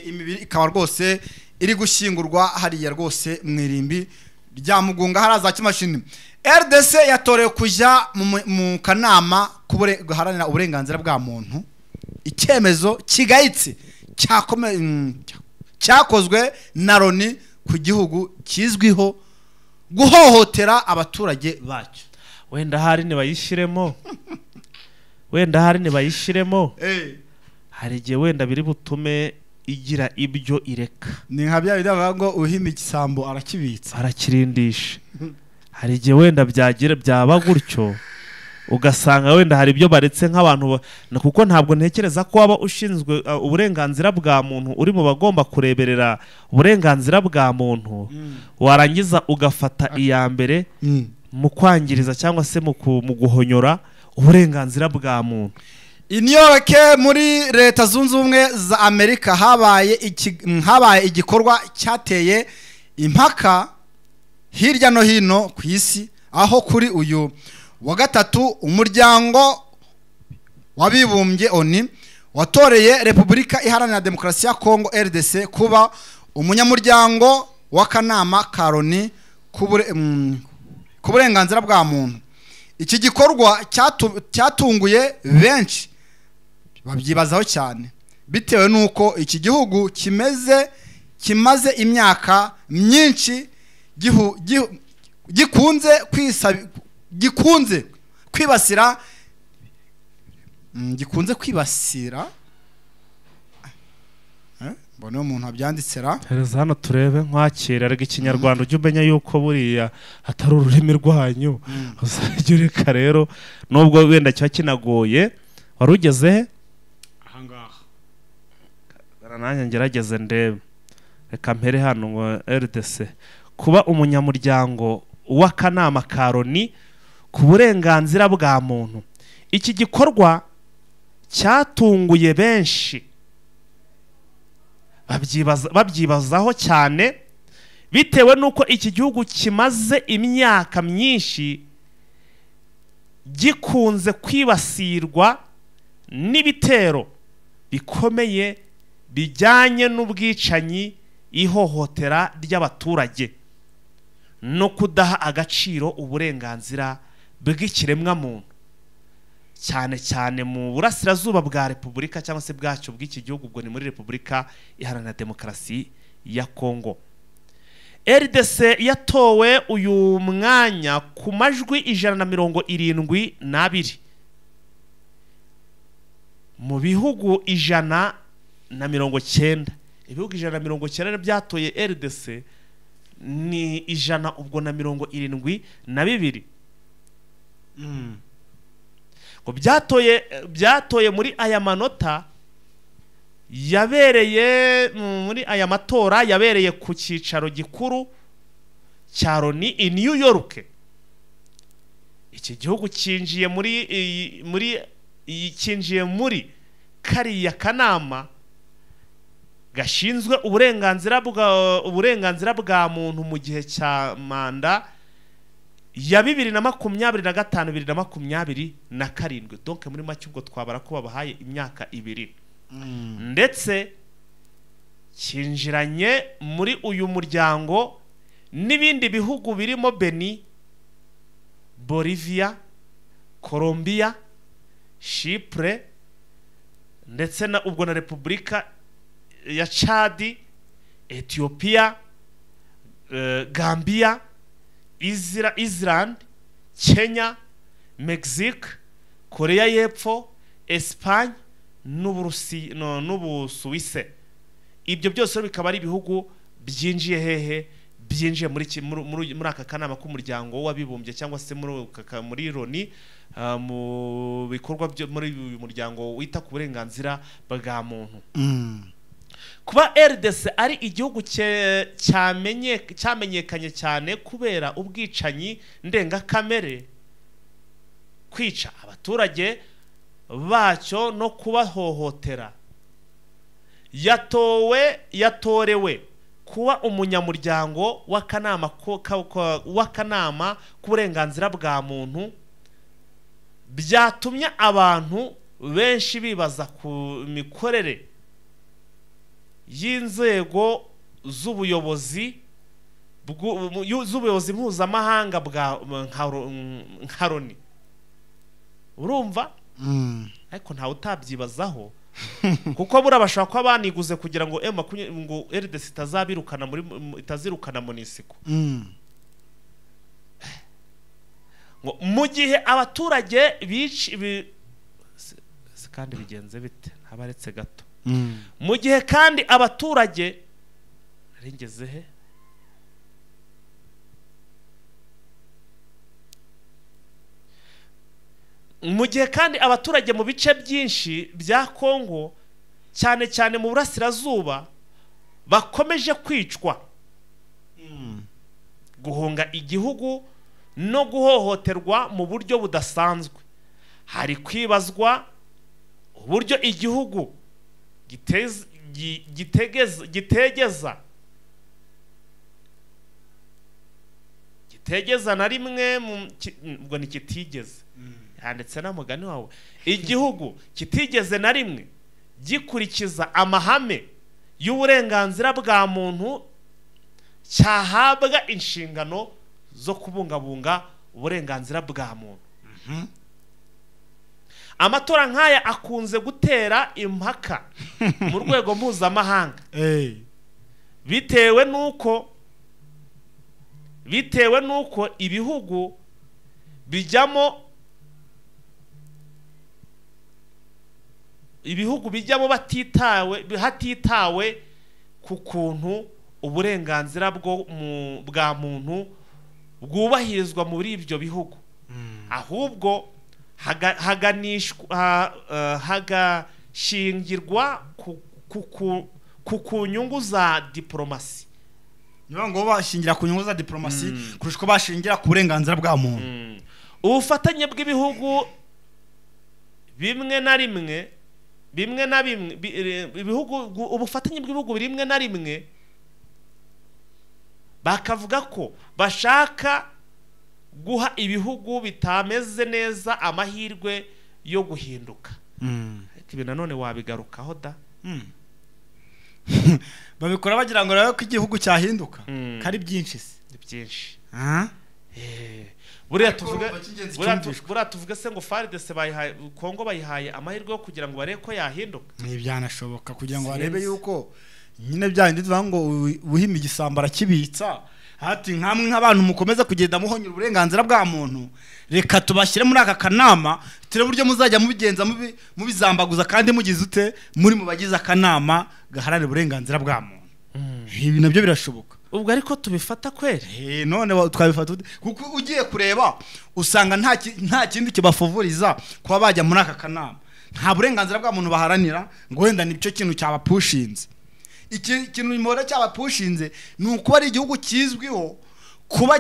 S2: imibiri ikaba rwose iri gushyingurwa hariya rwose mwirimbi rya Mugunga haraza kimashini. RDC yatorewe kujya mu kanama guharanira uburenganzira bwa muntu, icyemezo kigayitse cyakozwe na Loni ku gihugu kizwiho guhohotera abaturage bacyo.
S1: Wenda hari nibayishiremo hari igihe wenda biri butume igira ibyo ireka.
S2: Ni nka bya bidavuga ngo uhima igisambo arakibitsa
S1: arakirindisha. Hari igihe wenda byaba gutyo ugasanga wenda hari ibyo baretse nk'abantu kuko ntabwo ntekereza ko waba ushinzwe uburenganzira bwa muntu uri mu bagomba kureberera uburenganzira bwa muntu warangiza ugafata iya mbere mu kwangiriza cyangwa se mu guhonyora uburenganzira bwa muntu.
S2: Inyoreke muri Leta Zunze Ubumwe za Amerika habaye igikorwa cyateye impaka hirya no hino ku isi, aho kuri uyu wa gatatu umuryango w'abibumbye ONU watoreye Repubulika Iharanira Demokarasi ya Kongo RDC kuba umunyamuryango w'akanama ka Loni ku burenganzira bwa muntu. Iki gikorwa cyatunguye benshi babyibazaho cyane bitewe nuko iki gihugu kimaze imyaka myinshi gikunze kwibasira mbona umuntu abyanditsera
S1: hereza hano turebe nkwakira ariko ikinyarwanda ujye umenya yuko buriya hatari ururimi rwanyu uzajya ureka rero nubwo wenda cyo kinagoye. Wari ugeze he
S2: ahangaha
S1: nanjye ngerageze ndebe reka mpere hano ngo RDC kuba umunyamuryango w'akanama ka Loni ku burenganzira bwa muntu. Iki gikorwa cyatunguye benshi babyibazaho cyane bitewe nuko iki gihugu kimaze imyaka myinshi gikunze kwibasirwa n'ibitero bikomeye bijyanye n'ubwicanyi, ihohotera ry'abaturage no kudaha agaciro uburenganzira bw'ikiremwa muntu, cyane cyane mu burasirazuba bwa Repubulika cyangwa se bwacyo bw'iki gihugu, ubwo ni muri Repubulika Iharanira Demokarasi ya Kongo. RDC yatowe uyu mwanya ku majwi 172 mu bihugu 190. Ibihugu 190 byatoye RDC ni 172 ngo byatoye muri aya manota yabereye muri aya matora yabereye ku cyicaro gikuru cya Loni i New York. Iki gihugu kinjiye muri kariya kanama gashinzwe uburenganzira bwa muntu mu gihe cya manda ya 2025-2027. Donc muri make ubwo twabara ko babahaye imyaka 2 ndetse kinjiranye muri uyu muryango n'ibindi bihugu birimo Benin, Bolivia, Colombia, Chypre ndetse na ubwo na Repubulika ya Chad, Ethiopia, Gambia, Iceland, Kenya, Mexique, Korea y'Epfo, Espagne n'Ubusuwise. Ibyo byose bikaba ari ibihugu byinjiye muri aka kanama k'umuryango w'abibumbye cyangwa se muri Loni mu bikorwa byo muri uyu muryango wita ku burenganzira bwa muntu. kuba RDC ari igihugu cyamenyekanye cyane kubera ubwicanyi ndengakamere, kwica abaturage bacyo no kubahohotera, yatorewe kuba umunyamuryango w'akanama k'uburenganzira bwa muntu, byatumye abantu benshi bibaza ku mikorere y'inzego z'ubuyobozi mpuzamahanga nka Loni. Urumva? Ariko ntawe utabyibazaho kuko bashobora kuba baniguze kugira ngo ngo RDC itazirukana MONUSCO. Mu gihe abaturage kandi bigenze bite habaretse gato, mu gihe kandi abaturage ringeze he mu gihe kandi abaturage mu bice byinshi bya Kongo cyane cyane mu burasirazuba bakomeje kwicwa, guhunga igihugu no guhohoterwa mu buryo budasanzwe, hari kwibazwa uburyo igihugu gitegeza na rimwe ubwo ni kitigeze, yanditse na mugani wawe, igihugu kitigeze na rimwe gikurikiza amahame y'uburenganzira bwa muntu cyahabwa inshingano zo kubungabunga uburenganzira bwa muntu. Amatora nk'aya akunze gutera impaka mu rwego mpuzamahanga bitewe nuko ibihugu bijyamo hatitawe ku kuntu uburenganzira bwa muntu bwubahirizwa muri ibyo bihugu, ahubwo hagashingirwa ku nyungu za diplomasi.
S2: niyo ngo bashingira ku nyungu za diplomasi kurusha ko bashingira ku burenganzira bwa muntu.
S1: Ubufatanye bw'ibihugu bimwe na rimwe bakavuga ko bashaka guha ibihugu bitameze neza amahirwe yo guhinduka. Ibi nanone wabigarukaho da.
S2: Babikora bagira ngo rero ko igihugu cyahinduka kari byinshi se.
S1: Byinshi. Buriya tuvuge se ngo FARDC Kongo bayihaye amahirwe yo kugira ngo barebe ko yahinduka.
S2: Ntibyanashoboka kugira ngo barebe yuko nyine byandi tuvuga ngo buhima igisambara kibitsa, hati nkamwe nk'abantu mukomeza kugenda muhonyura uburenganzira bwa muntu, reka tubashyire muri aka kanama ture buryo muzajya mubigenza mubizambaguza kandi mugize ute muri mu bagize akanama gaharanira uburenganzira bwa muntu. Ibi nabyo birashoboka.
S1: Ubwo ariko tubifata kwere
S2: none twabifata kuko ugiye kureba usanga nta kindi kibafavoriza kuba bajya muri aka kanama. Nta burenganzira bwa muntu baharanira ngo wenda nicyo kintu cyabapushinze. Ikintu imora cyabapushinze nuko ari igihugu kizwiho kuba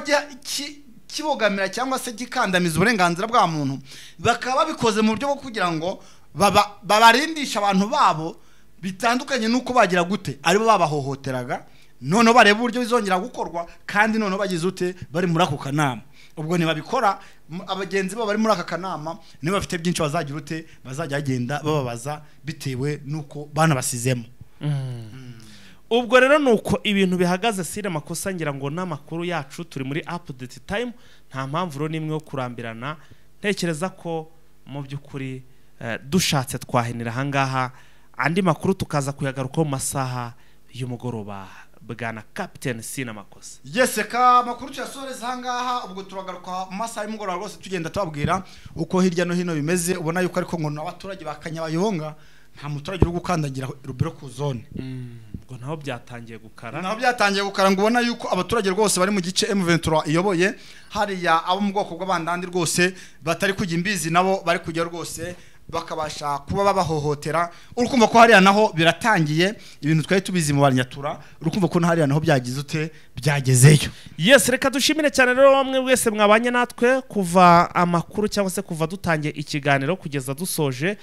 S2: kibogamira cyangwa se gikandamiza uburenganzira bwa muntu, bakaba babikoze mu buryo bwo kugira ngo babarindisha abantu babo bitandukanye nuko bagira gute aribo babahohoteraga, none bareba uburyo bizongera gukorwa kandi none bagize ute bari muri ako kanama. Ubwo ni babikora abagenzi babo bari muri aka kanama niba bafite byinshi bazagira ute bazajya agenda bababaza bitewe nuko bana basizemo.
S1: Ubwo rero nuko ibintu bihagaze sire makosa ngira ngo namakuru yacu turi muri update time, nta mpamvu ro nimwe yo kurambirana. Ntekereza ko mu byukuri dushatse twahenera hangaha andi makuru tukaza kuyagaruka mu masaha y'umugoroba bwana Captain Sina Makosa.
S2: Yes ka makuru cyasoreza hangaha, ubwo turagaruka mu masaha y'umugoroba rwose tugenda tubabwira uko hirya no hino bimeze. Ubona yuko ariko ngo n'abaturage bakanyabayonga nta muturage uri gukandagira rubero ku zone.
S1: Ngo naho byatangiye gukara.
S2: Ngo ubona yuko abaturage rwose bari mu gice M23 iyoboye hariya abo mu bwoko bw'abandandi rwose batari kujya imbizi nabo bari kujya rwose bakabasha kuba babahohotera urukumva ko hariya naho biratangiye ibintu twari tubizi mu banyatura urukumva ko hariya naho byagize ute byagezeyo.
S1: Yes, reka dushimire cyane rero bamwe wese mwabanye natwe kuva amakuru cyangwa se kuva dutangiye ikiganiro kugeza dusoje.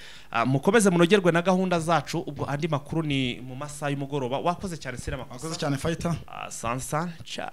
S1: Mukomeze munogerwe na gahunda zacu, ubwo andi makuru ni mu masaha y'umugoroba. Wakoze cyane Sira,
S2: wakoze cyane Fighter.
S1: Sansa cha